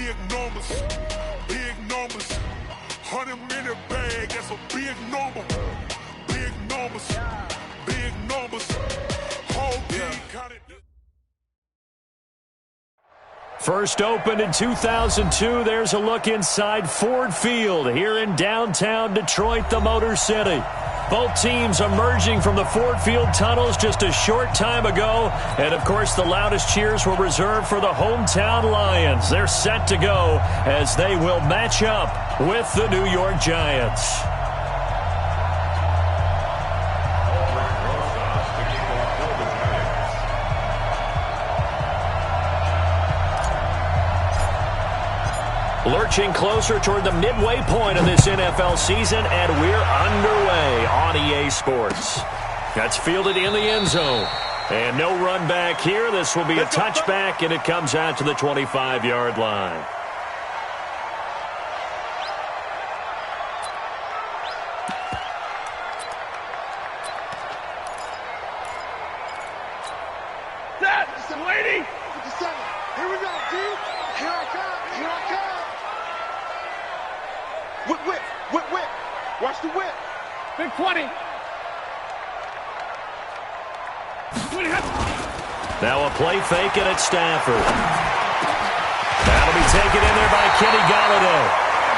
big numbers, big numbers. 100-minute bag, that's a big number. Big numbers, big numbers. Whole team counted. First opened in 2002, there's a look inside Ford Field here in downtown Detroit, the Motor City. Both teams emerging from the Ford Field tunnels just a short time ago. And, of course, the loudest cheers were reserved for the hometown Lions. They're set to go as they will match up with the New York Giants. Lurching closer toward the midway point of this NFL season, and we're underway on EA Sports. That's fielded in the end zone. And no run back here. This will be a touchback, and it comes out to the 25-yard line. Listen, lady! 57. Here we go, dude. Here I come. Here I come. Whip, whip, whip, whip. Watch the whip. Big 20. Now a play fake, and it's Stafford. That'll be taken in there by Kenny Golladay.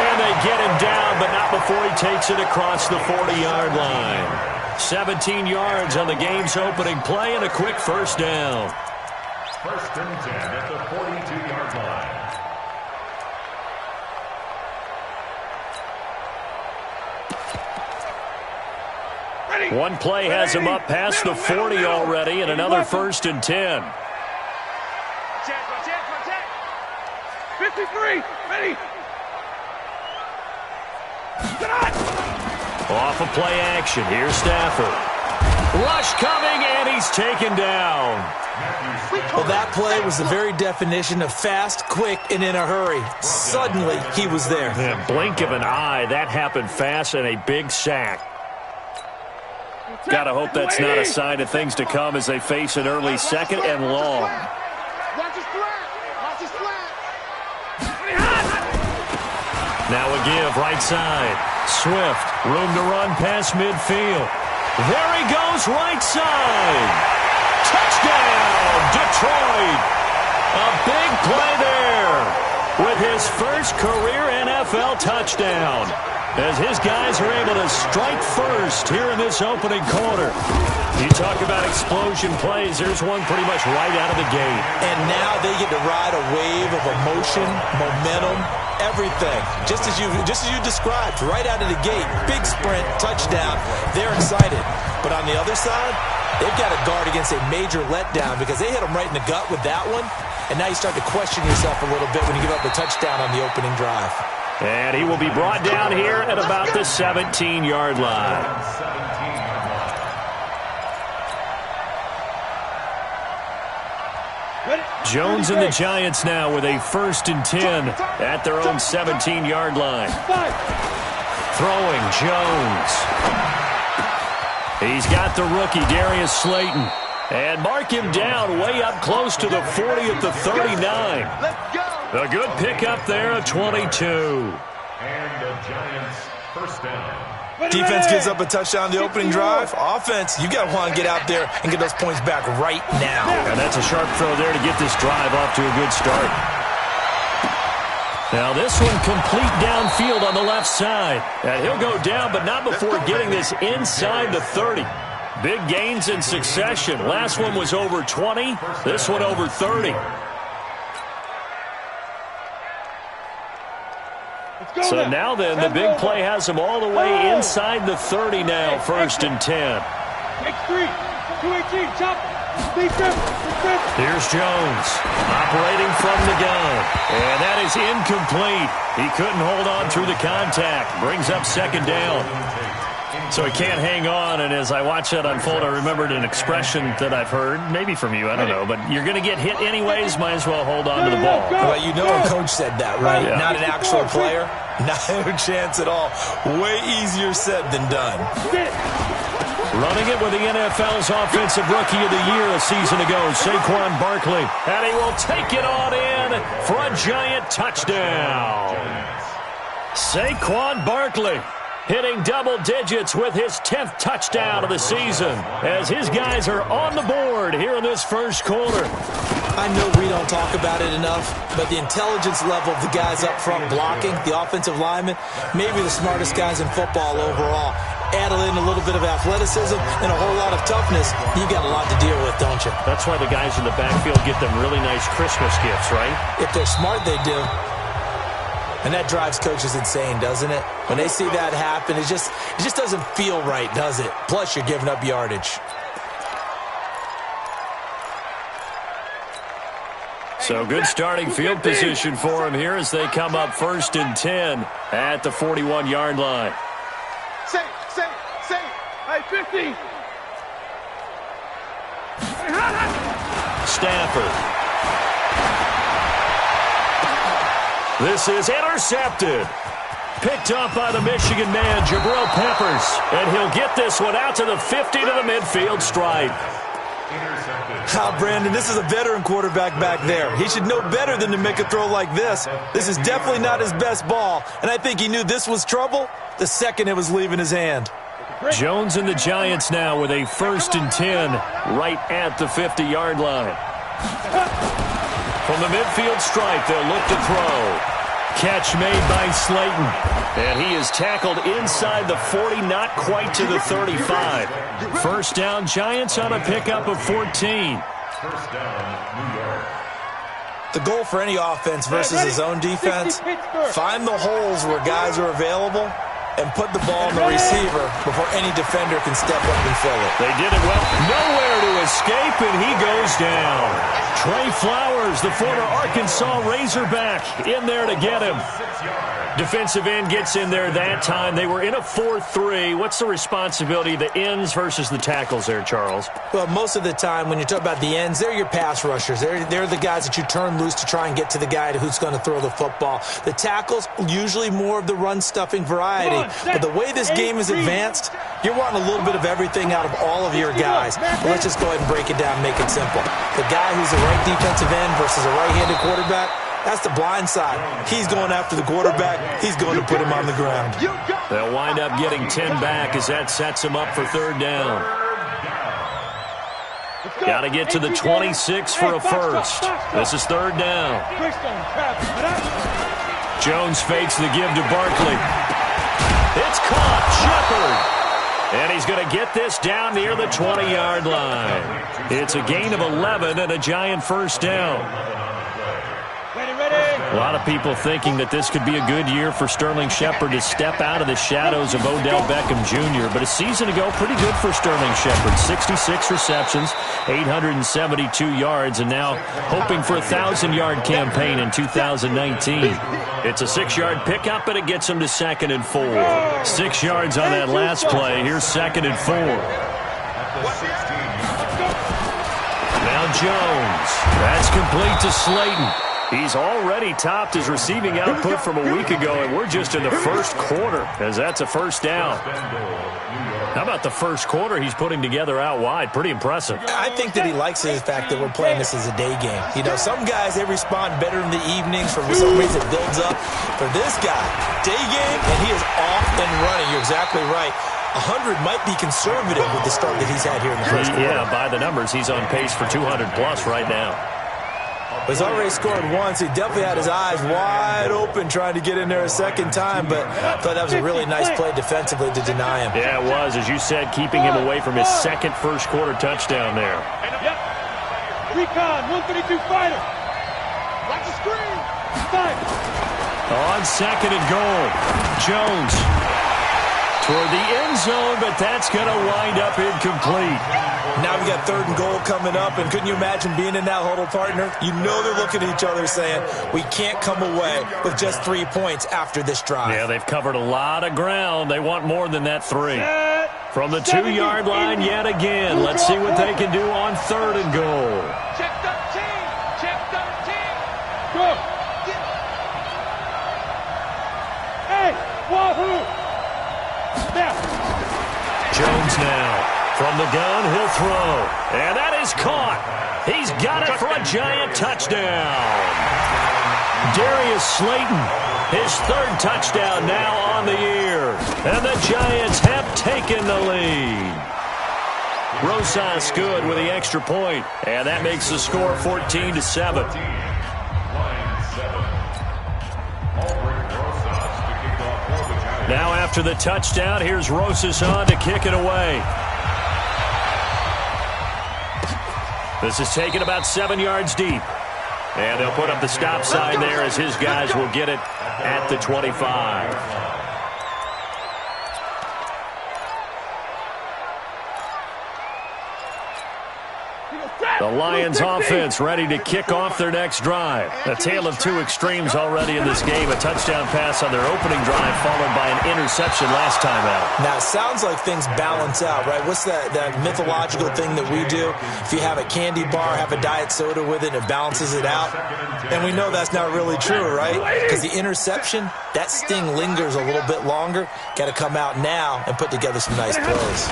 And they get him down, but not before he takes it across the 40-yard line. 17 yards on the game's opening play and a quick first down. First and 10 at the 42-yard line. One play has him up past the 40 already, and another first and 10. 53. Ready. Off of play action. Here's Stafford. Rush coming, and he's taken down. Well, that play was the very definition of fast, quick, and in a hurry. Suddenly, he was there. Yeah, blink of an eye. That happened fast, and a big sack. Got to hope that's not a sign of things to come as they face an early second and long. Watch his flat. Watch his flat. Now a give, right side. Swift, room to run past midfield. There he goes, right side. Touchdown, Detroit. A big play there with his first career NFL touchdown, as his guys are able to strike first here in this opening quarter. You talk about explosion plays, there's one pretty much right out of the gate. And now they get to ride a wave of emotion, momentum, everything. Just as you described, right out of the gate. Big sprint, touchdown. They're excited. But on the other side, they've got to guard against a major letdown because they hit them right in the gut with that one. And now you start to question yourself a little bit when you give up a touchdown on the opening drive. And he will be brought down here at about the 17-yard line. Jones and the Giants now with a first and 10 at their own 17-yard line. Throwing Jones. He's got the rookie, Darius Slayton. And mark him down way up close to the 40 at the 39. A good pickup there at 22. And the Giants first down. Defense gives up a touchdown on the opening drive. Offense, you got to want to get out there and get those points back right now. And that's a sharp throw there to get this drive off to a good start. Now this one complete downfield on the left side. And he'll go down, but not before getting this inside the 30. Big gains in succession. Last one was over 20. This one over 30. So now then, the big play has them all the way inside the 30 now, first and 10. Take 3. 218. Chop. Here's Jones, operating from the gun. And that is incomplete. He couldn't hold on through the contact. Brings up second down. So he can't hang on, and as I watch that unfold, I remembered an expression that I've heard, maybe from you, I don't know, but you're going to get hit anyways, might as well hold on to the ball. Well, you know a coach said that, right? Yeah. Not an actual player. No chance at all. Way easier said than done. Running it with the NFL's Offensive Rookie of the Year a season ago, Saquon Barkley. And he will take it on in for a giant touchdown. Saquon Barkley hitting double digits with his 10th touchdown of the season as his guys are on the board here in this first quarter. I know we don't talk about it enough, but the intelligence level of the guys up front blocking, the offensive linemen, maybe the smartest guys in football overall. Add in a little bit of athleticism and a whole lot of toughness, you got a lot to deal with, don't you? That's why the guys in the backfield get them really nice Christmas gifts, right? If they're smart, they do. And that drives coaches insane, doesn't it? When they see that happen, it just doesn't feel right, does it? Plus, you're giving up yardage. So good starting field position for him here as they come up 1st and 10 at the 41-yard line. Say. Hey, 50. Stafford. This is intercepted. Picked up by the Michigan man, Jabril Peppers. And he'll get this one out to the 50 to the midfield stripe. Brandon, this is a veteran quarterback back there. He should know better than to make a throw like this. This is definitely not his best ball, and I think he knew this was trouble the second it was leaving his hand. Jones and the Giants now with a 1st and 10 right at the 50-yard line. From the midfield stripe, they'll look to throw. Catch made by Slayton. And he is tackled inside the 40, not quite to the 35. First down, Giants on a pickup of 14. First down, New York. The goal for any offense versus his own defense, find the holes where guys are available and put the ball in the receiver before any defender can step up and fill it. They did it well. Nowhere to escape, and he goes down. Trey Flowers, the former Arkansas Razorback, in there to get him. Defensive end gets in there that time. They were in a 4-3. What's the responsibility of the ends versus the tackles there, Charles? Well, most of the time when you talk about the ends, they're your pass rushers. They're the guys that you turn loose to try and get to the guy who's going to throw the football. The tackles, usually more of the run-stuffing variety. But the way this game is advanced, you're wanting a little bit of everything out of all of your guys. But let's just go ahead and break it down and make it simple. The guy who's the right defensive end versus a right-handed quarterback, that's the blind side. He's going after the quarterback. He's going to put him on the ground. They'll wind up getting 10 back as that sets him up for 3rd down. Got to get to the 26 for a first. This is 3rd down. Jones fakes the give to Barkley. It's caught. Shepard. And he's going to get this down near the 20-yard line. It's a gain of 11 and a giant first down. A lot of people thinking that this could be a good year for Sterling Shepard to step out of the shadows of Odell Beckham Jr. But a season ago, pretty good for Sterling Shepard. 66 receptions, 872 yards, and now hoping for a 1,000-yard campaign in 2019. It's a 6-yard pickup, and it gets him to 2nd and 4. 6 yards on that last play. Here's 2nd and 4. Now Jones. That's complete to Slayton. He's already topped his receiving output from a week ago, and we're just in the first quarter, as that's a first down. How about the first quarter he's putting together out wide? Pretty impressive. I think that he likes the fact that we're playing this as a day game. You know, some guys, they respond better in the evenings. For some reason, it builds up. For this guy, day game, and he is off and running. You're exactly right. 100 might be conservative with the start that he's had here in the first quarter. Yeah, by the numbers, he's on pace for 200-plus right now. He's already scored once. He definitely had his eyes wide open trying to get in there a second time, but I thought that was a really nice play defensively to deny him. Yeah, it was. As you said, keeping him away from his second first-quarter touchdown there. Yep. Recon, 132 fighter. Watch the screen. Fight. On 2nd and goal, Jones toward the end zone, but that's going to wind up incomplete. Now we got 3rd and goal coming up, and couldn't you imagine being in that huddle, partner? You know they're looking at each other saying, we can't come away with just 3 points after this drive. Yeah, they've covered a lot of ground. They want more than that 3. From the 2-yard line yet again. Let's see what they can do on 3rd and goal. Check 13. Check 13. Go. Hey, wahoo. Now. Jones now. From the gun, he'll throw. And that is caught. He's got it for a Giant touchdown. Darius Slayton, his third touchdown now on the year. And the Giants have taken the lead. Rosas good with the extra point. And that makes the score 14-7. Now after the touchdown, here's Rosas on to kick it away. This is taken about 7 yards deep. And they'll put up the stop sign there as his guys will get it at the 25. The Lions offense ready to kick off their next drive. A tale of two extremes already in this game. A touchdown pass on their opening drive followed by an interception last time out. Now, it sounds like things balance out, right? What's that mythological thing that we do? If you have a candy bar, have a diet soda with it, it balances it out. And we know that's not really true, right? Because the interception, that sting lingers a little bit longer. Got to come out now and put together some nice plays.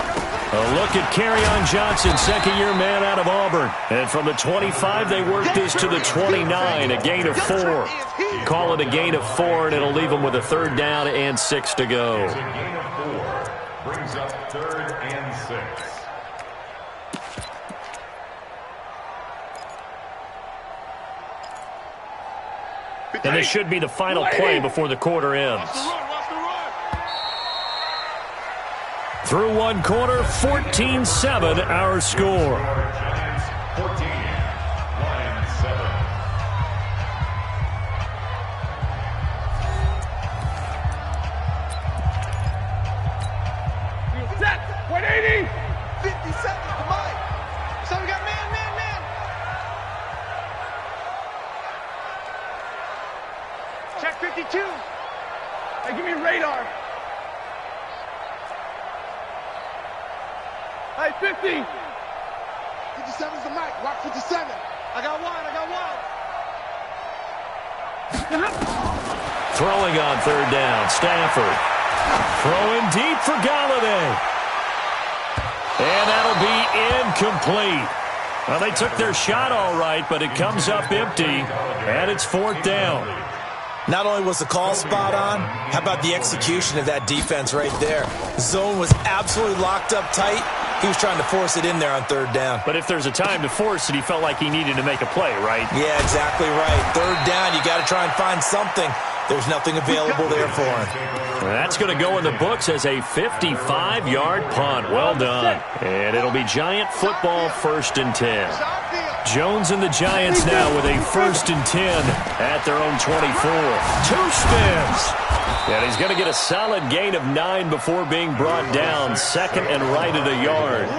A look at Kerryon Johnson, second-year man out of Auburn. And from the 25, they work this to the 29, a gain of 4. Call it a gain of 4, and it'll leave them with a third down and 6 to go. It's a gain of 4. Brings up 3rd and 6. And this should be the final play before the quarter ends. Through one quarter, 14-7 our score. Giants 14, Lions 7. Set. 180. 50 seconds to Mike. So we got man. Check 52. Hey, give me radar. Hey, 50. 57's the mic. Rock 57. I got one. Throwing on third down, Stafford. Throwing deep for Galladay. And that'll be incomplete. Well, they took their shot all right, but it comes up empty, and it's 4th down. Not only was the call spot on, how about the execution of that defense right there? Zone was absolutely locked up tight. He was trying to force it in there on third down. But if there's a time to force it, he felt like he needed to make a play, right? Yeah, exactly right. Third down, you got to try and find something. There's nothing available there for him. That's going to go in the books as a 55-yard punt. Well done. And it'll be Giant football, 1st and 10. Jones and the Giants now with a 1st and 10 at their own 24. 2 spins. And he's going to get a solid gain of 9 before being brought down. 2nd and right at a yard.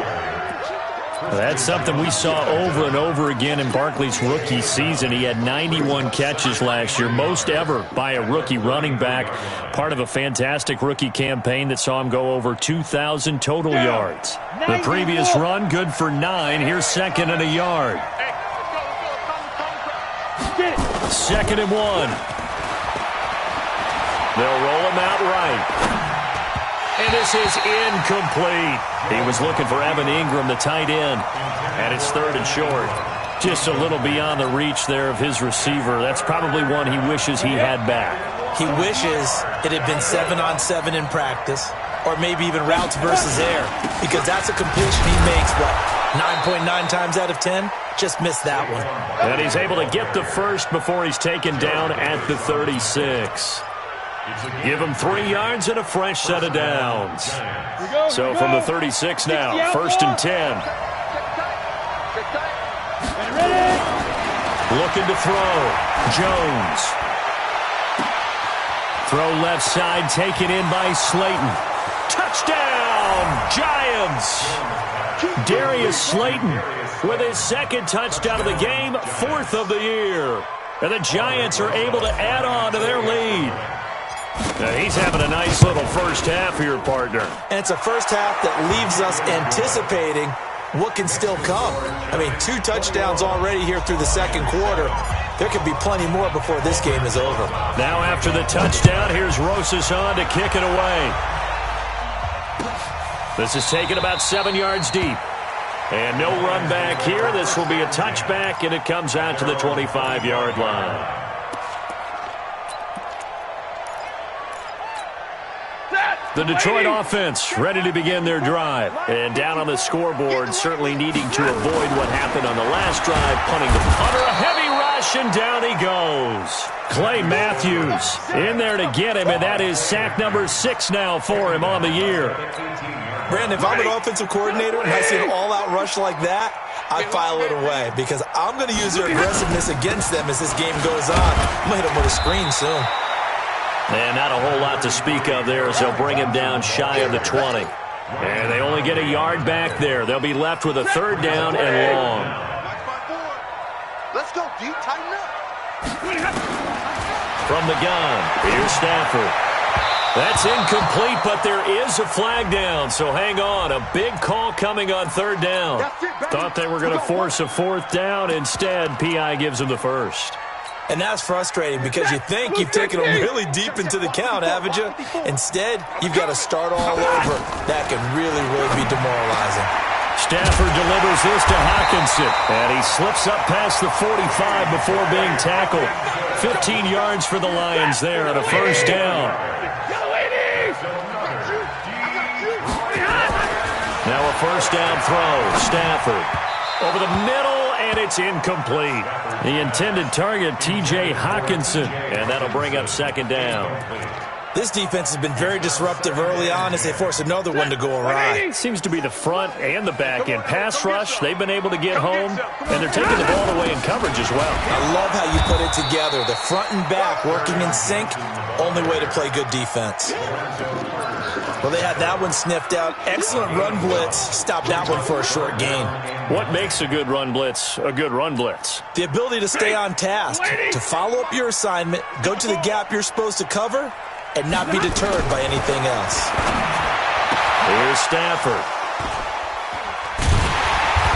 That's something we saw over and over again in Barkley's rookie season. He had 91 catches last year, most ever by a rookie running back. Part of a fantastic rookie campaign that saw him go over 2,000 total yards. The previous run, good for 9. Here's 2nd and a yard. 2nd and 1. They'll roll him out right. And this is incomplete. He was looking for Evan Ingram, the tight end. And it's 3rd and short. Just a little beyond the reach there of his receiver. That's probably one he wishes he had back. He wishes it had been 7-on-7 in practice, or maybe even routes versus air, because that's a completion he makes, 9.9 times out of 10? Just missed that one. And he's able to get the first before he's taken down at the 36. Give him 3 yards and a fresh set of downs. So from the 36 now, 1st and 10. Looking to throw. Jones. Throw left side, taken in by Slayton. Touchdown, Giants! Darius Slayton with his 2nd touchdown of the game, 4th of the year. And the Giants are able to add on to their lead. Now he's having a nice little first half here, partner. And it's a first half that leaves us anticipating what can still come. I mean, 2 touchdowns already here through the 2nd quarter. There could be plenty more before this game is over. Now after the touchdown, here's Rosas on to kick it away. This is taken about 7 yards deep. And no run back here. This will be a touchback, and it comes out to the 25-yard line. The Detroit offense ready to begin their drive. And down on the scoreboard, certainly needing to avoid what happened on the last drive, punting the punter. A heavy rush, and down he goes. Clay Matthews in there to get him, and that is sack number 6 now for him on the year. Brandon, if I'm an offensive coordinator and I see an all-out rush like that, I file it away because I'm going to use their aggressiveness against them as this game goes on. I'm going to hit them with a screen soon. And not a whole lot to speak of there as they'll bring him down shy of the 20. And they only get a yard back there. They'll be left with a 3rd down and long. Let's go, D. Tighten up. From the gun, here's Stafford. That's incomplete, but there is a flag down, so hang on. A big call coming on 3rd down. Thought they were going to force a 4th down. Instead, P.I. gives them the 1st. And that's frustrating because you think you've taken them really deep into the count, haven't you? Instead, you've got to start all over. That can really, really be demoralizing. Stafford delivers this to Hockenson, and he slips up past the 45 before being tackled. 15 yards for the Lions there on a 1st down. Now a 1st down throw. Stafford over the middle, and it's incomplete. The intended target, T.J. Hockenson, and that'll bring up 2nd down. This defense has been very disruptive early on as they force another one to go awry. Seems to be the front and the back end. Pass rush, they've been able to get home, and they're taking the ball away in coverage as well. I love how you put it together. The front and back working in sync, only way to play good defense. Well, they had that one sniffed out. Excellent run blitz. Stopped that one for a short gain. What makes a good run blitz a good run blitz? The ability to stay on task, to follow up your assignment, go to the gap you're supposed to cover, and not be deterred by anything else. Here's Stafford.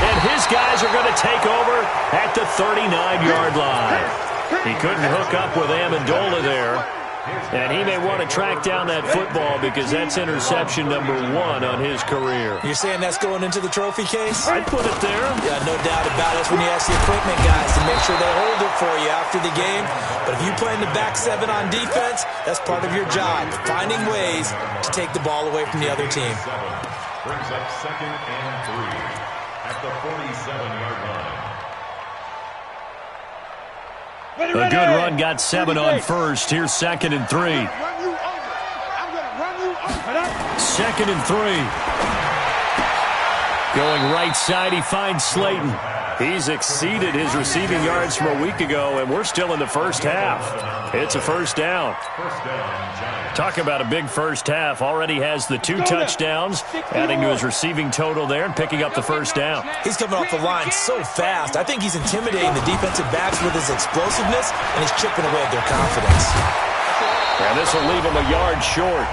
And his guys are going to take over at the 39-yard line. He couldn't hook up with Amendola there. And he may want to track down that football because that's interception number 1 on his career. You're saying that's going into the trophy case? I'd put it there. Yeah, no doubt about it. That's when you ask the equipment guys to make sure they hold it for you after the game. But if you play in the back 7 on defense, that's part of your job, finding ways to take the ball away from the other team. Brings up 2nd and 3 at the 47-yard line. A good run got 7 on 1st. Here's 2nd and 3. 2nd and 3. Going right side, he finds Slayton. He's exceeded his receiving yards from a week ago, and we're still in the 1st half. It's a 1st down. Talk about a big 1st half. Already has the 2 touchdowns, adding to his receiving total there and picking up the 1st down. He's coming off the line so fast. I think he's intimidating the defensive backs with his explosiveness, and he's chipping away at their confidence. And this will leave him a yard short.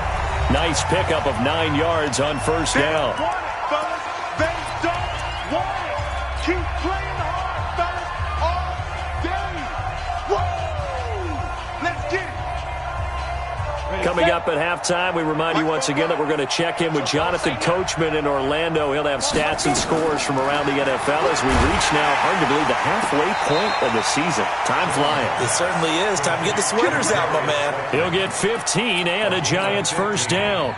Nice pickup of 9 yards on 1st down. They don't want it. Keep playing hard, fellas, all day. Whoa! Let's get it. Coming up at halftime, we remind you once again that we're going to check in with Jonathan Coachman in Orlando. He'll have stats and scores from around the NFL as we reach now, hard to believe, the halfway point of the season. Time flying. It certainly is. Time to get the sweaters out, my man. He'll get 15 and a Giants 1st down.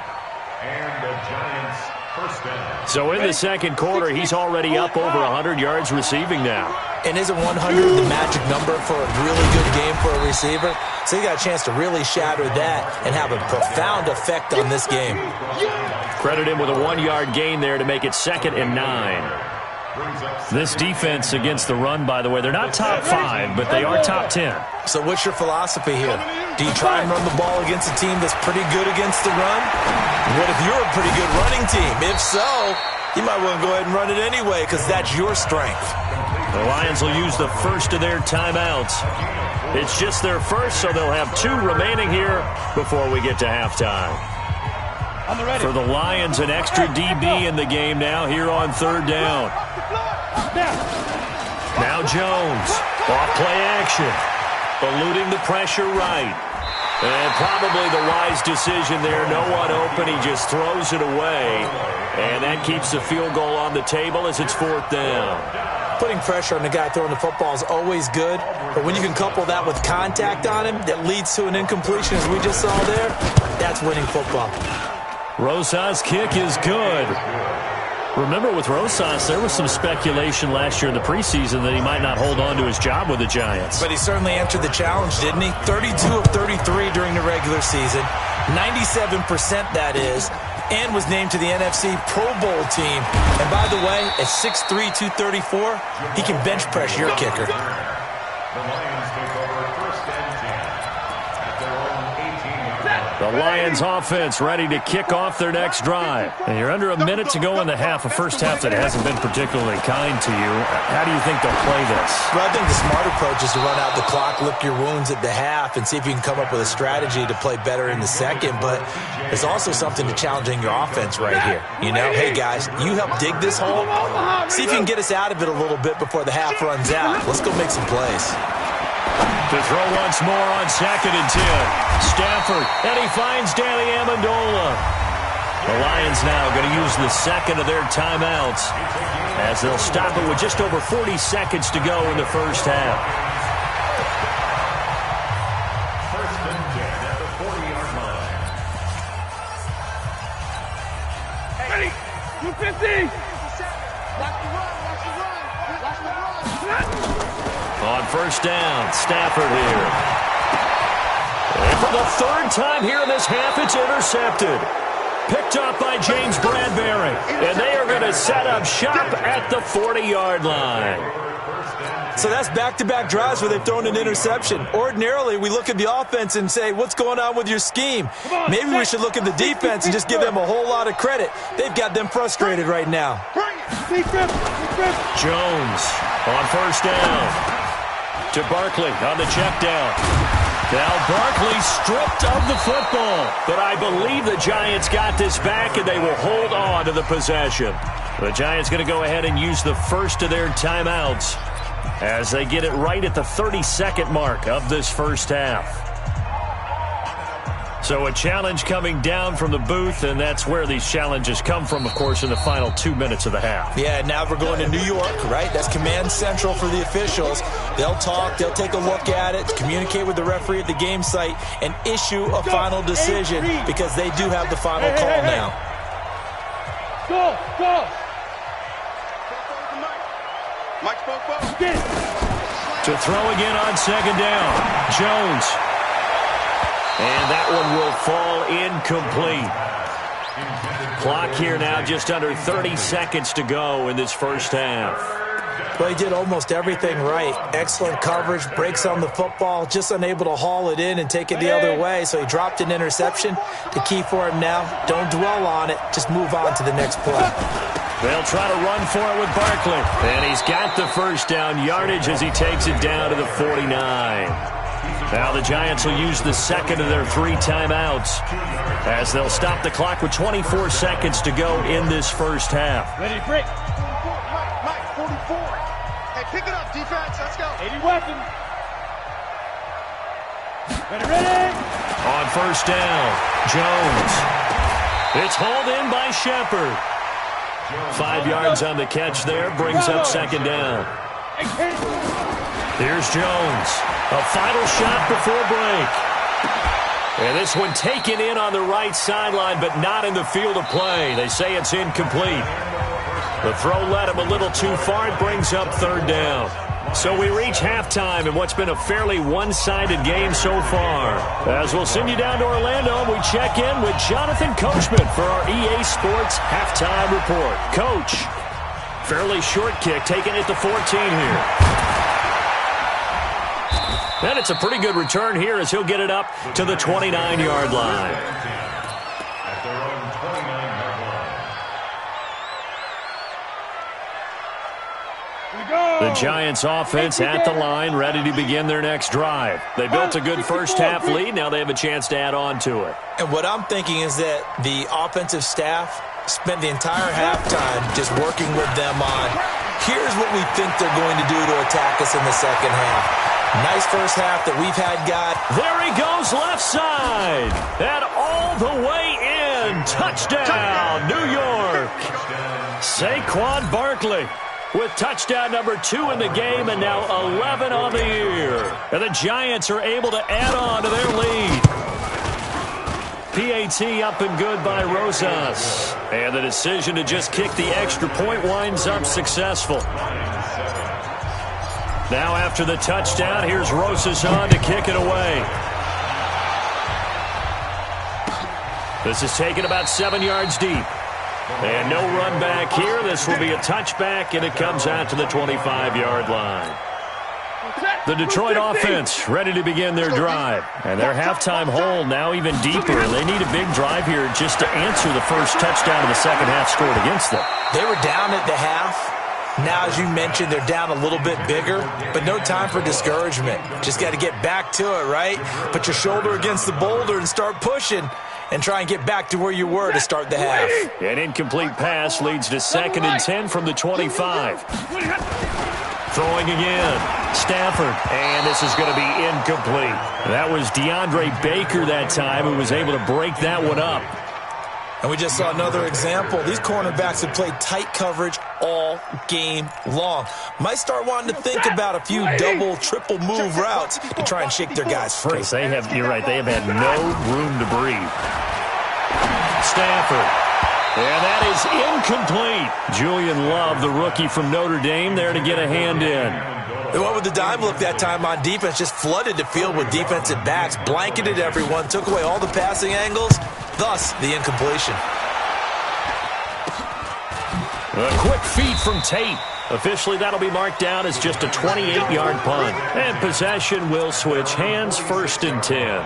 And the Giants 1st down. So in the 2nd quarter, he's already up over 100 yards receiving now. And isn't 100 the magic number for a really good game for a receiver? So he got a chance to really shatter that and have a profound effect on this game. Credit him with a 1-yard gain there to make it 2nd and 9. This defense against the run, by the way, they're not top 5, but they are top 10. So what's your philosophy here? Do you try and run the ball against a team that's pretty good against the run? What if you're a pretty good running team? If so, you might want to go ahead and run it anyway because that's your strength. The Lions will use the first of their timeouts. It's just their first, so they'll have 2 remaining here before we get to halftime. For the Lions, an extra DB in the game now here on 3rd down. Now Jones, off play action, eluding the pressure right. And probably the wise decision there. No one open. He just throws it away. And that keeps the field goal on the table as it's 4th down. Putting pressure on the guy throwing the football is always good. But when you can couple that with contact on him that leads to an incompletion, as we just saw there, that's winning football. Rosas' kick is good. Remember, with Rosas, there was some speculation last year in the preseason that he might not hold on to his job with the Giants. But he certainly answered the challenge, didn't he? 32 of 33 during the regular season, 97% that is, and was named to the NFC Pro Bowl team. And by the way, at 6'3", 234, he can bench press your kicker. The Lions take over 1st and 10 at their own 18-yard line. The Lions offense ready to kick off their next drive. And you're under a minute to go in the half, a first half that hasn't been particularly kind to you. How do you think they'll play this? Well, I think the smart approach is to run out the clock, lick your wounds at the half, and see if you can come up with a strategy to play better in the second. But there's also something to challenging your offense right here. You know, hey, guys, you help dig this hole. See if you can get us out of it a little bit before the half runs out. Let's go make some plays. To throw once more on 2nd and 10. Stafford, and he finds Danny Amendola. The Lions now going to use the second of their timeouts as they'll stop it with just over 40 seconds to go in the first half. 1st and 10 at the 40-yard line. Ready? 250. Watch the run. On 1st down, Stafford here. And for the 3rd time here in this half, it's intercepted. Picked up by James Bradbury. And they are going to set up shop at the 40-yard line. So that's back-to-back drives where they've thrown an interception. Ordinarily, we look at the offense and say, what's going on with your scheme? Maybe we should look at the defense and just give them a whole lot of credit. They've got them frustrated right now. Jones on 1st down. To Barkley on the check down. Now Barkley stripped of the football. But I believe the Giants got this back, and they will hold on to the possession. The Giants going to go ahead and use the first of their timeouts as they get it right at the 32nd mark of this first half. So a challenge coming down from the booth, and that's where these challenges come from, of course, in the final 2 minutes of the half. Yeah, now we're going to New York, right? That's command central for the officials. They'll talk, they'll take a look at it, communicate with the referee at the game site, and issue a final decision because they do have the final call now. Go! To throw again on 2nd down, Jones. And that one will fall incomplete. Clock here now, just under 30 seconds to go in this first half. Well, he did almost everything right. Excellent coverage, breaks on the football, just unable to haul it in and take it the other way. So he dropped an interception. The key for him now, don't dwell on it. Just move on to the next play. They'll try to run for it with Barkley. And he's got the first down yardage as he takes it down to the 49. Now the Giants will use the second of their 3 timeouts as they'll stop the clock with 24 seconds to go in this first half. Ready to break. Mike, 44. Hey, pick it up, defense. Let's go. 80 weapon. Ready. On 1st down, Jones. It's hauled in by Shepard. 5 yards on the catch there, brings up 2nd down. Here's Jones. A final shot before break. And this one taken in on the right sideline, but not in the field of play. They say it's incomplete. The throw led him a little too far. It brings up 3rd down. So we reach halftime in what's been a fairly one-sided game so far. As we'll send you down to Orlando, and we check in with Jonathan Coachman for our EA Sports Halftime Report. Coach, fairly short kick, taken at the 14 here. And it's a pretty good return here as he'll get it up to the 29-yard line. At their own 29-yard line. The Giants offense at the line, ready to begin their next drive. They built a good first half lead. Now they have a chance to add on to it. And what I'm thinking is that the offensive staff spent the entire halftime just working with them on, here's what we think they're going to do to attack us in the second half. Nice first half that we've had, guys. There he goes, left side. line. And all the way in. Touchdown, New York. Saquon Barkley with touchdown number 2 in the game and now 11 on the year. And the Giants are able to add on to their lead. PAT up and good by Rosas. And the decision to just kick the extra point winds up successful. Now after the touchdown, here's Rosas on to kick it away. This is taken about 7 yards deep. And no run back here. This will be a touchback, and it comes out to the 25-yard line. The Detroit offense ready to begin their drive. And their halftime hole now even deeper. They need a big drive here just to answer the first touchdown of the second half scored against them. They were down at the half. Now, as you mentioned, they're down a little bit bigger, but no time for discouragement. Just got to get back to it, right? Put your shoulder against the boulder and start pushing and try and get back to where you were to start the half. An incomplete pass leads to 2nd and 10 from the 25. Throwing again. Stafford. And this is going to be incomplete. That was DeAndre Baker that time who was able to break that one up. And we just saw another example. These cornerbacks have played tight coverage all game long. Might start wanting to think about a few double, triple move routes to try and shake their guys free. They have, you're right, they have had no room to breathe. Stafford. And that is incomplete. Julian Love, the rookie from Notre Dame, there to get a hand in. They went with the dime look that time on defense, just flooded the field with defensive backs, blanketed everyone, took away all the passing angles, thus the incompletion. A quick feed from Tate. Officially, that'll be marked down as just a 28-yard punt. And possession will switch hands, 1st and 10.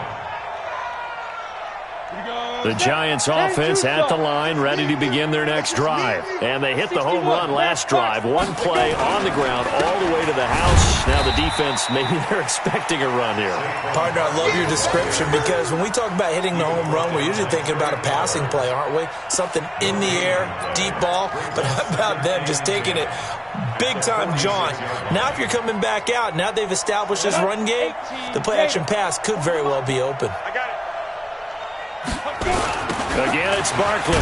The Giants offense at the line, ready to begin their next drive. And they hit the home run last drive. One play on the ground all the way to the house. Now the defense, maybe they're expecting a run here. Partner, I love your description because when we talk about hitting the home run, we're usually thinking about a passing play, aren't we? Something in the air, deep ball. But how about them just taking it big-time jaunt? Now if you're coming back out, now they've established this run game, the play-action pass could very well be open. Again, it's Barkley.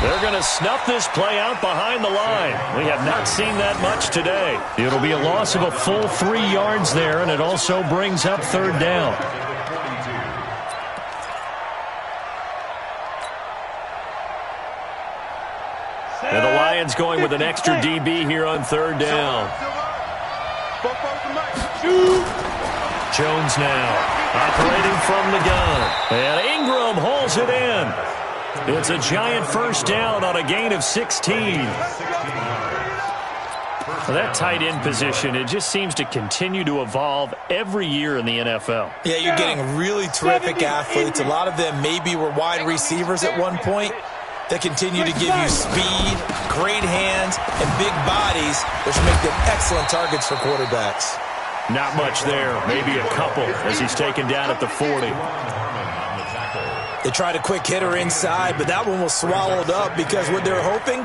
They're going to snuff this play out behind the line. We have not seen that much today. It'll be a loss of a full 3 yards there, and it also brings up 3rd down. And the Lions going with an extra DB here on 3rd down. Jones now operating from the gun. And Ingram hauls it in. It's a giant 1st down on a gain of 16. That tight end position, it just seems to continue to evolve every year in the NFL. Yeah, you're getting really terrific athletes. A lot of them maybe were wide receivers at one point. That continue to give you speed, great hands, and big bodies, which make them excellent targets for quarterbacks. Not much there. Maybe a couple as he's taken down at the 40. They tried a quick hitter inside, but that one was swallowed up because what they're hoping,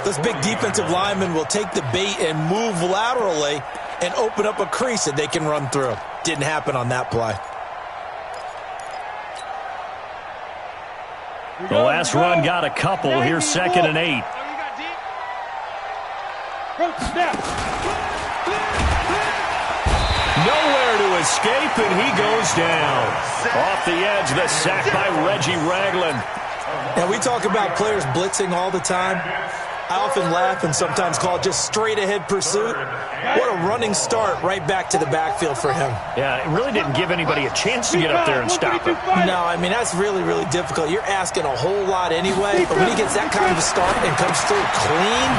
those big defensive linemen will take the bait and move laterally and open up a crease that they can run through. Didn't happen on that play. The last run got a couple. Here's 2nd and 8. Nowhere to escape, and he goes down. Off the edge, the sack by Reggie Ragland. Now, we talk about players blitzing all the time. I often laugh and sometimes call it just straight-ahead pursuit. What a running start right back to the backfield for him. Yeah, it really didn't give anybody a chance to get up there and stop him. No, I mean, that's really, really difficult. You're asking a whole lot anyway, but when he gets that kind of a start and comes through clean,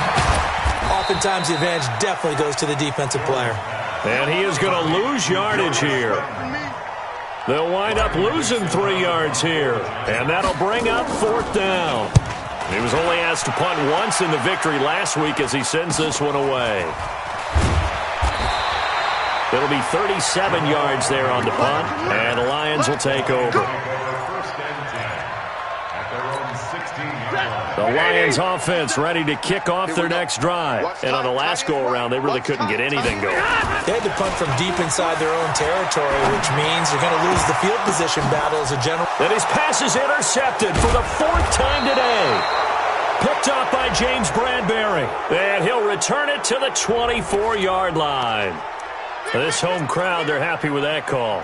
oftentimes the advantage definitely goes to the defensive player. And he is going to lose yardage here. They'll wind up losing 3 yards here. And that'll bring up 4th down. He was only asked to punt once in the victory last week as he sends this one away. It'll be 37 yards there on the punt, and the Lions will take over. The Lions offense ready to kick off their next drive. And on the last go-around, they really couldn't get anything going. They had to punt from deep inside their own territory, which means they're going to lose the field position battle as a general. And his pass is intercepted for the 4th time today. Picked off by James Bradbury. And he'll return it to the 24-yard line. This home crowd, they're happy with that call.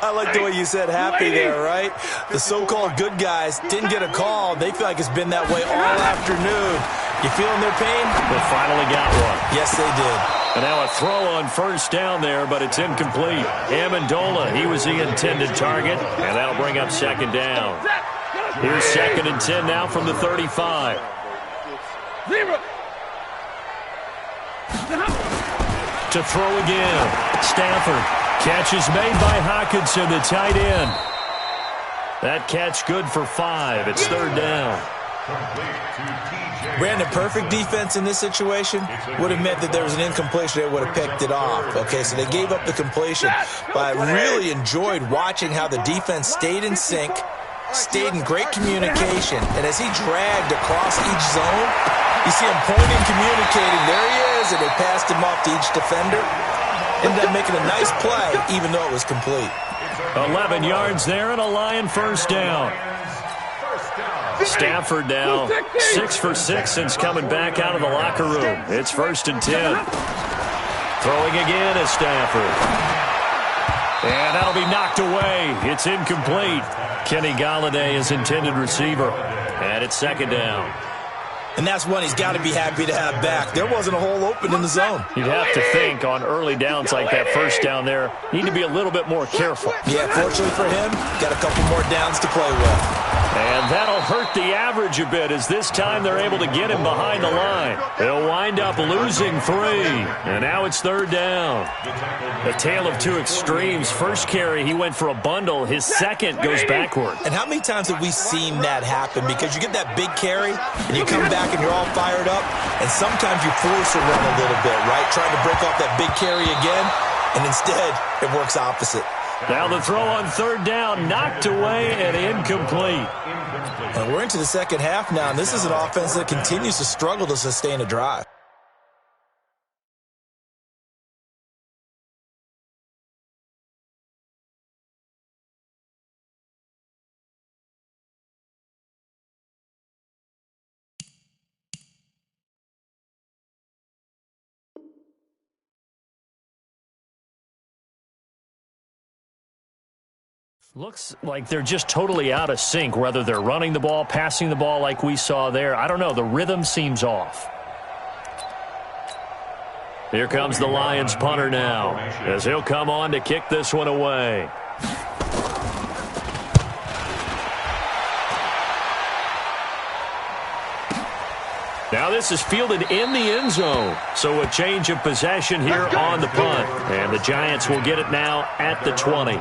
I like the way you said happy there, right? The so-called good guys didn't get a call. They feel like it's been that way all afternoon. You feeling their pain? They finally got one. Yes, they did. And now a throw on first down there, but it's incomplete. Amendola, he was the intended target, and that'll bring up second down. Here's 2nd and 10 now from the 35. To throw again. Stafford. Catch is made by Hockenson, the tight end. That catch good for 5. It's 3rd down. Brandon, perfect defense in this situation would have meant that there was an incompletion. They would have picked it off. Okay, so they gave up the completion. But I really enjoyed watching how the defense stayed in sync, stayed in great communication, and as he dragged across each zone, you see him pointing, communicating. There he is, and they passed him off to each defender. Ended up making a nice play, even though it was complete. 11 yards there and a Lion first down. Stafford now 6 for 6 since coming back out of the locker room. It's 1st and 10. Throwing again is Stafford. And that'll be knocked away. It's incomplete. Kenny Golladay is intended receiver. And it's 2nd down. And that's one he's got to be happy to have back. There wasn't a hole open in the zone. You'd have to think on early downs like that first down there, need to be a little bit more careful. Yeah, fortunately for him, got a couple more downs to play with. And that'll hurt the average a bit as this time they're able to get him behind the line. They'll wind up losing 3. And now it's 3rd down. A tale of two extremes. First carry, he went for a bundle. His second goes backward. And how many times have we seen that happen? Because you get that big carry, and you come back and you're all fired up, and sometimes you force a run a little bit, right? Trying to break off that big carry again, and instead it works opposite. Now the throw on 3rd down, knocked away and incomplete. And we're into the second half now, and this is an offense that continues to struggle to sustain a drive. Looks like they're just totally out of sync, whether they're running the ball, passing the ball like we saw there. I don't know. The rhythm seems off. Here comes the Lions punter now, as he'll come on to kick this one away. Now this is fielded in the end zone. So a change of possession here on the punt. And the Giants will get it now at the 20.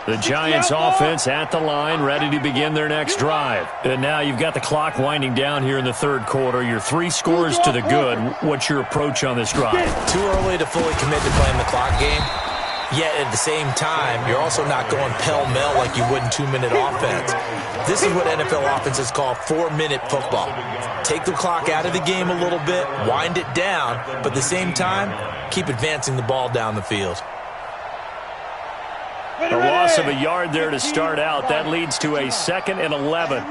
The Giants offense at the line, ready to begin their next drive. And now you've got the clock winding down here in the 3rd quarter. Your 3 scores to the good. What's your approach on this drive? Too early to fully commit to playing the clock game. Yet at the same time, you're also not going pell-mell like you would in 2-minute offense. This is what NFL offenses call 4-minute football. Take the clock out of the game a little bit, wind it down, but at the same time, keep advancing the ball down the field. A loss of a yard there to start out. That leads to a 2nd and 11.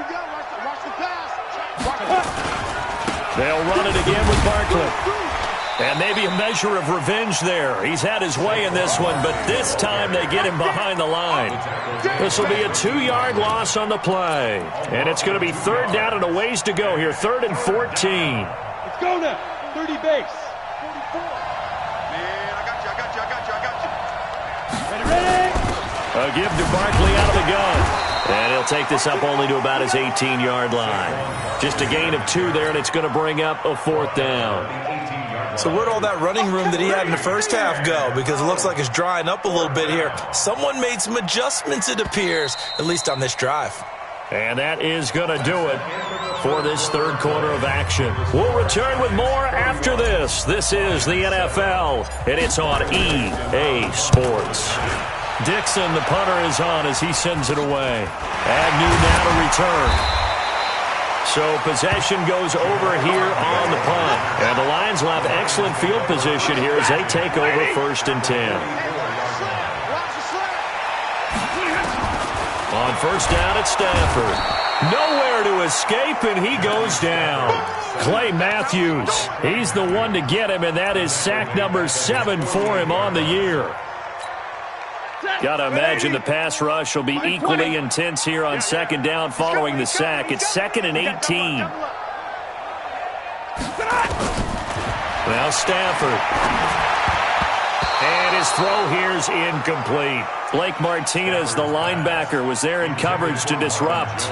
They'll run it again with Barkley. And maybe a measure of revenge there. He's had his way in this one, but this time they get him behind the line. This will be a 2-yard loss on the play. And it's going to be 3rd down and a ways to go here. 3rd and 14. Let's go now. 30 base. 44. Man, I got you. Ready. A give to Barkley out of the gun. And he'll take this up only to about his 18-yard line. Just a gain of 2 there, and it's going to bring up a 4th down. So where'd all that running room that he had in the first half go? Because it looks like it's drying up a little bit here. Someone made some adjustments, it appears, at least on this drive. And that is going to do it for this 3rd quarter of action. We'll return with more after this. This is the NFL, and it's on EA Sports. Dixon, the punter, is on as he sends it away. Agnew now to return. So possession goes over here on the punt. And the Lions will have excellent field position here as they take over 1st and 10. On 1st down at Stafford. Nowhere to escape, and he goes down. Clay Matthews, he's the one to get him, and that is sack number 7 for him on the year. Got to imagine the pass rush will be equally intense here on 2nd down following the sack. It's 2nd and 18. Now Stafford. And his throw here is incomplete. Blake Martinez, the linebacker, was there in coverage to disrupt.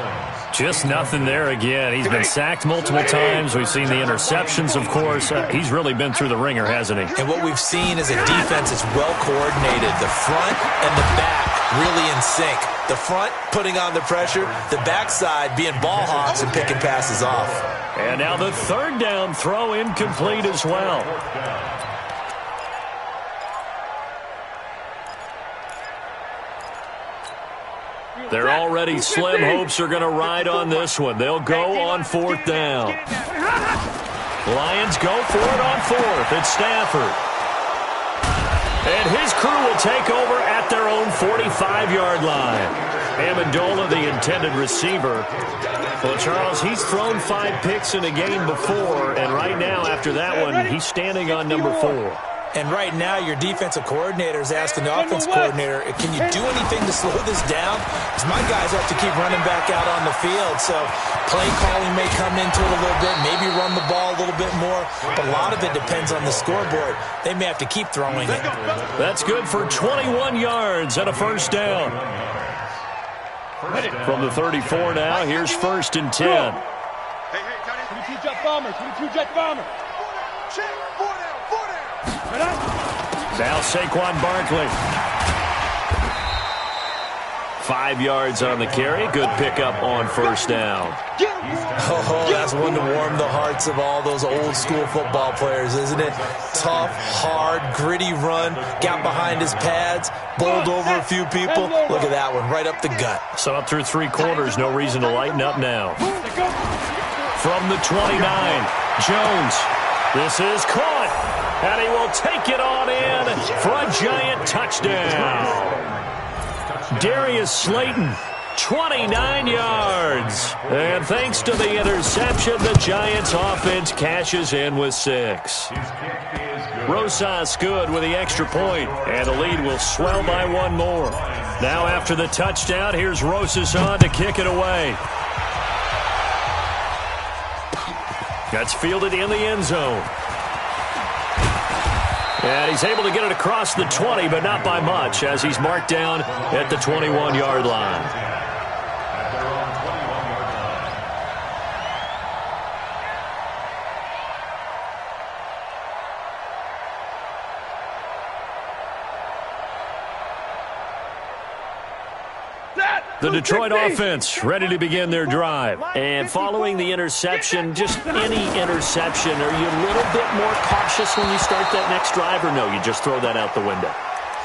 Just nothing there again. He's been sacked multiple times. We've seen the interceptions, of course. He's really been through the ringer, hasn't he? And what we've seen is a defense that's well coordinated. The front and the back really in sync. The front putting on the pressure, the backside being ball hawks and picking passes off. And now the 3rd down throw incomplete as well. They're already slim. Hopes are going to ride on this one. They'll go on 4th down. Lions go for it on 4th. It's Stafford. And his crew will take over at their own 45-yard line. Amendola, the intended receiver. Well, Charles, he's thrown 5 picks in a game before, and right now after that one, he's standing on number 4. And right now, your defensive coordinator is asking the offense coordinator, can you do anything to slow this down? Because my guys have to keep running back out on the field. So play calling may come into it a little bit, maybe run the ball a little bit more. But a lot of it depends on the scoreboard. They may have to keep throwing it. That's good for 21 yards and a 1st down. From the 34 now, here's 1st and 10. Hey, 22 jet bomber, 22 jet bomber. Check, 4 down. Now Saquon Barkley. 5 yards on the carry. Good pickup on 1st down. Oh, that's one to warm the hearts of all those old school football players, isn't it? Tough, hard, gritty run. Got behind his pads. Bowled over a few people. Look at that one, right up the gut. So up through 3 quarters, no reason to lighten up now. From the 29, Jones. This is caught. And he will take it on in for a giant touchdown. Darius Slayton, 29 yards. And thanks to the interception, the Giants offense cashes in with 6. Rosas good with the extra point, and the lead will swell by 1 more. Now after the touchdown, here's Rosas on to kick it away. That's fielded in the end zone. And he's able to get it across the 20, but not by much, as he's marked down at the 21-yard line. The Detroit offense ready to begin their drive. And following the interception, just any interception, are you a little bit more cautious when you start that next drive, or no, you just throw that out the window?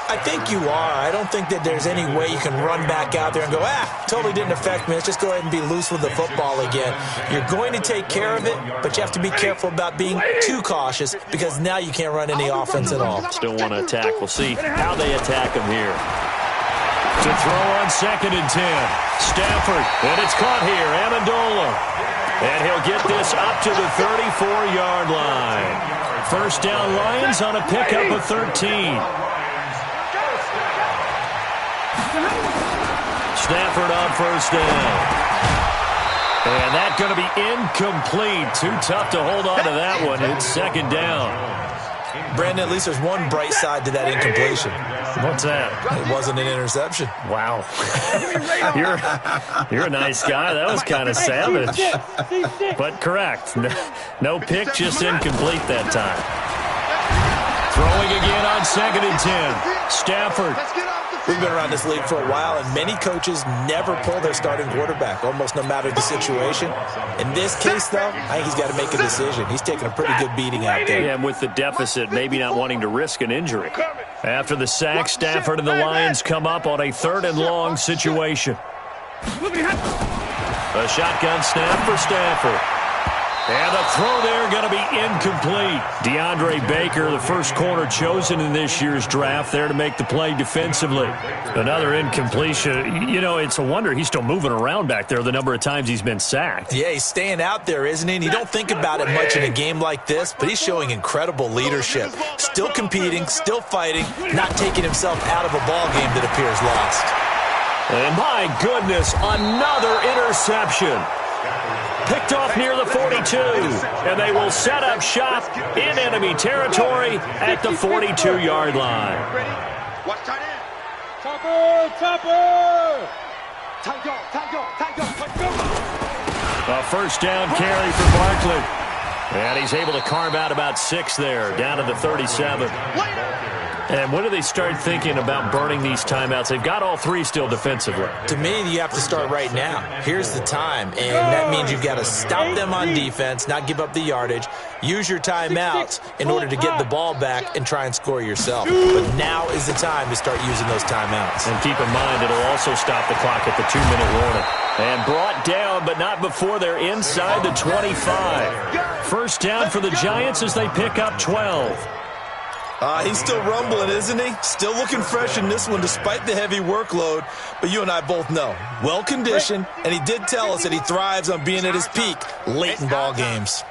I think you are. I don't think that there's any way you can run back out there and go, totally didn't affect me. Let's just go ahead and be loose with the football again. You're going to take care of it, but you have to be careful about being too cautious because now you can't run any offense at all. Still want to attack. We'll see how they attack him here. To throw on 2nd and 10. Stafford, and it's caught here. Amendola. And he'll get this up to the 34-yard line. 1st down Lions on a pickup of 13. Stafford on 1st down. And that's going to be incomplete. Too tough to hold on to that one. It's 2nd down. Brandon, at least there's one bright side to that incompletion. What's that? It wasn't an interception. Wow. You're a nice guy. That was kind of savage. But correct. No pick, just incomplete that time. Throwing again on 2nd and 10. Stafford. Let's get off the We've field. been around this league for a while, and many coaches never pull their starting quarterback, almost no matter the situation. In this case, though, I think he's got to make a decision. He's taking a pretty good beating out there. And with the deficit, maybe not wanting to risk an injury. After the sack, Stafford and the Lions come up on a 3rd and long situation. A shotgun snap for Stafford. And the throw there going to be incomplete. DeAndre Baker, the first corner chosen in this year's draft, there to make the play defensively. Another incompletion. You know, it's a wonder he's still moving around back there the number of times he's been sacked. Yeah, he's staying out there, isn't he? And you don't think about it much in a game like this, but he's showing incredible leadership. Still competing, still fighting, not taking himself out of a ball game that appears lost. And my goodness, another interception. Picked off near the 42, and they will set up shop in enemy territory at the 42-yard line. Ready? Watch tight end. Topper! A first down carry for Barkley. And he's able to carve out about 6 there, down to the 37. And when do they start thinking about burning these timeouts? They've got all 3 still defensively. To me, you have to start right now. Here's the time, and that means you've got to stop them on defense, not give up the yardage, use your timeouts in order to get the ball back and try and score yourself. But now is the time to start using those timeouts. And keep in mind, it'll also stop the clock at the 2-minute warning. And brought down, but not before they're inside the 25. First down for the Giants as they pick up 12. He's still rumbling, isn't he? Still looking fresh in this one despite the heavy workload. But you and I both know, well-conditioned, and he did tell us that he thrives on being at his peak late in ball games.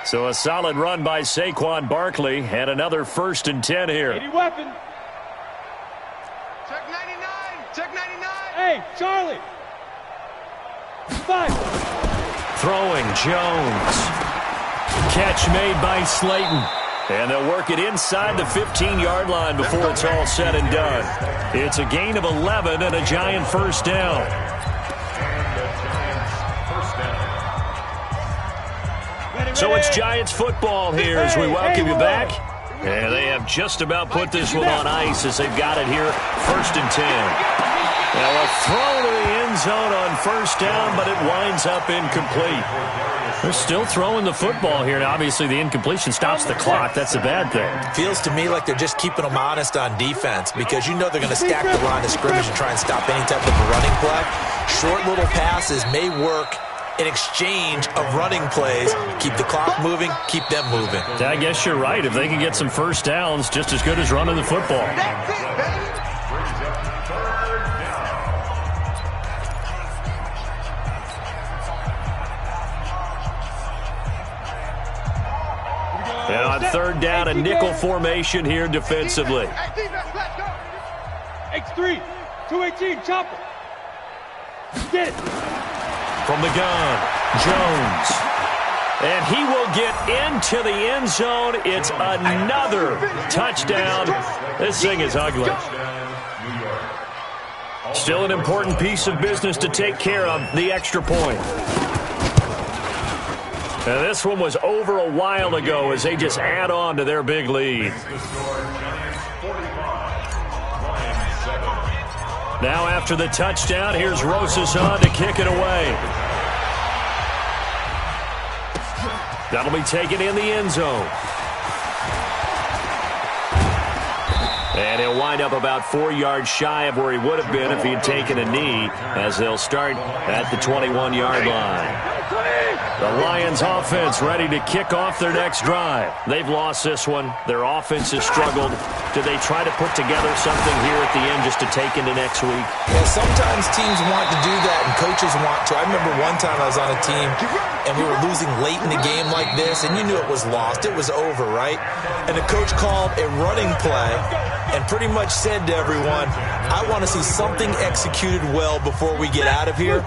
So a solid run by Saquon Barkley and another 1st and 10 here. Any weapon? Check 99. Check 99. Hey, Charlie. 5. Throwing Jones. Catch made by Slayton. And they'll work it inside the 15-yard line before it's all said and done. It's a gain of 11 and a Giant first down. So it's Giants football here as we welcome you back. And they have just about put this one on ice as they've got it here, 1st and 10. Now a throw to the end zone on first down, but it winds up incomplete. They're still throwing the football here. Now, obviously, the incompletion stops the clock. That's a bad thing. Feels to me like they're just keeping them honest on defense because you know they're going to stack the line of scrimmage and try and stop any type of a running play. Short little passes may work in exchange of running plays. Keep the clock moving, keep them moving. I guess you're right. If they can get some first downs, just as good as running the football. That's it, baby. And on 3rd down, a nickel formation here defensively. Hey, defense, let's go. X3. 218. Chopper. Get it. From the gun, Jones. And he will get into the end zone. It's another touchdown. This thing is ugly. Still an important piece of business to take care of, the extra point. And this one was over a while ago as they just add on to their big lead. Now after the touchdown, here's Rosas on to kick it away. That'll be taken in the end zone. And he'll wind up about 4 yards shy of where he would have been if he had taken a knee, as they'll start at the 21-yard line. The Lions offense ready to kick off their next drive. They've lost this one. Their offense has struggled. Do they try to put together something here at the end just to take into next week? Yeah, sometimes teams want to do that and coaches want to. I remember one time I was on a team and we were losing late in the game like this and you knew it was lost. It was over, right? And the coach called a running play and pretty much said to everyone, I want to see something executed well before we get out of here.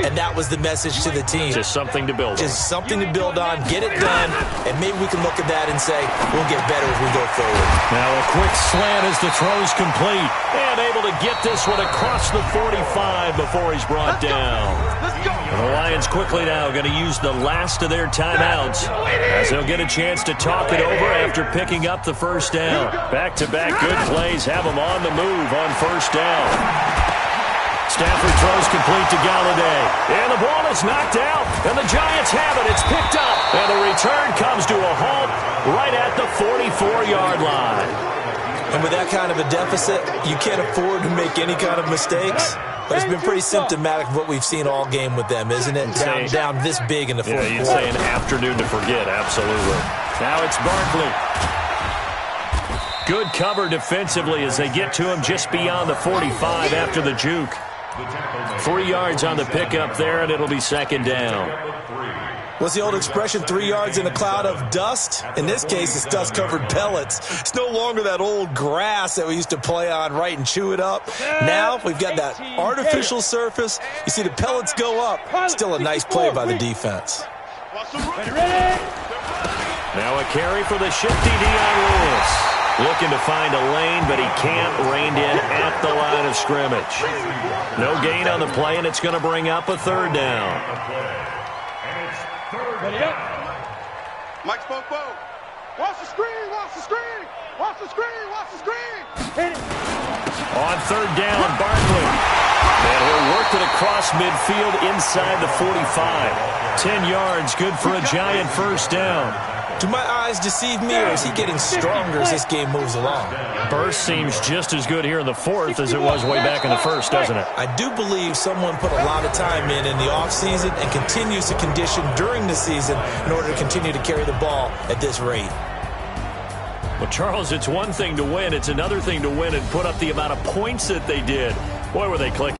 And that was the message to the team. Just something to build on. Just something to build on, get it done, and maybe we can look at that and say, we'll get better as we go forward. Now a quick slant as the throw's complete. And able to get this one across the 45 before he's brought down. Let's go. And the Lions quickly now going to use the last of their timeouts as they'll get a chance to talk it over after picking up the first down. Back-to-back good plays have them on the move on first down. Stafford throws complete to Galladay. And the ball is knocked out. And the Giants have it. It's picked up. And the return comes to a halt right at the 44-yard line. And with that kind of a deficit, you can't afford to make any kind of mistakes. But it's been pretty symptomatic of what we've seen all game with them, isn't it? Down this big in the fourth quarter. You'd say an afternoon to forget, absolutely. Now it's Barkley. Good cover defensively as they get to him just beyond the 45 after the juke. 3 yards on the pickup there, and it'll be second down. What's the old expression, 3 yards in a cloud of dust? In this case, it's dust-covered pellets. It's no longer that old grass that we used to play on, right, and chew it up. Now we've got that artificial surface. You see the pellets go up. Still a nice play by the defense. Now a carry for the shifty Dion Lewis. Looking to find a lane, but he can't. Reined in at the line of scrimmage. No gain on the play, and it's going to bring up a third down. Mike spoke both. Watch the screen, watch the screen, watch the screen, watch the screen. Hit it. On third down, Barkley. And he'll work it across midfield inside the 45. 10 yards, good for a Giant first down. Do my eyes deceive me, or is he getting stronger as this game moves along? Burst seems just as good here in the fourth as it was way back in the first, doesn't it? I do believe someone put a lot of time in the offseason and continues to condition during the season in order to continue to carry the ball at this rate. Well, Charles, it's one thing to win. It's another thing to win and put up the amount of points that they did. Boy, were they clicking.